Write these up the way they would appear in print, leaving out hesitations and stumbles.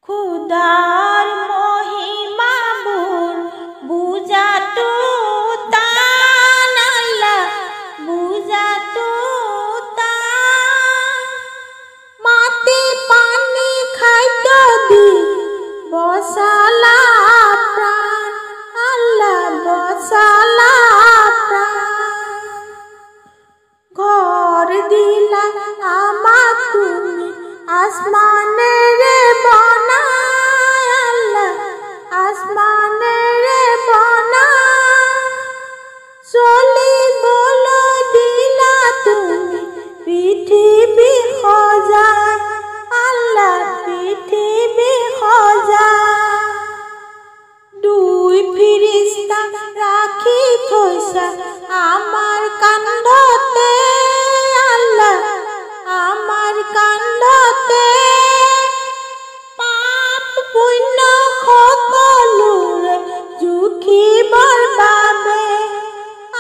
খুদার মহিমা বুঝাতো তান আল্লাহ বুঝাতো তান মাটি পানি খাইতো দি বসালা প্রাণ আল্লাহ বসালা প্রাণ ঘর দিলা আমার তুমি আসমানের বনায় আল্লাহ আসমানের বনায় চলি বলো দিলা তুমি পৃথিবী খোঁজায় আল্লাহ পৃথিবী খোঁজায় দুই ফিরিস্তা রাখি থইসা আমার কান্ধতে আল্লাহ আমার কান্ধতে পাপ পুণ্য সকলোরে জুখিবৰ বাবে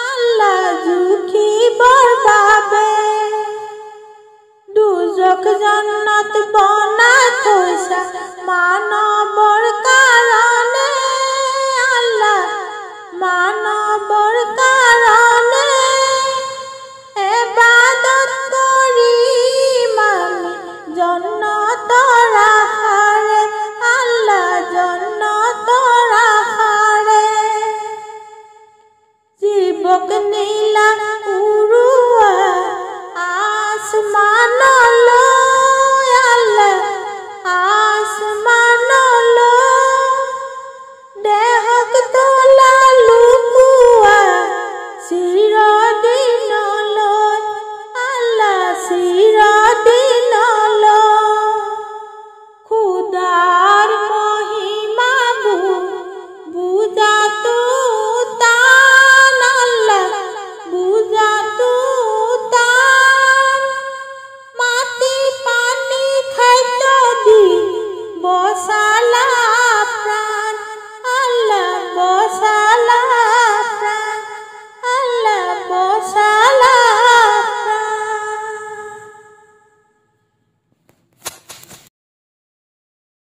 আল্লাহ জুখিবৰ বাবে দুজক জান্নাত বনাই থৈছা মানৱৰ কাৰণে আল্লাহ মানৱৰ কাৰণে ইবাদত কৰিম আমি জন্নতৰ আশাৰে আল্লাহ জন্নতৰ আশাৰে জীৱক নীলা উৰুৱা আসমানলৈ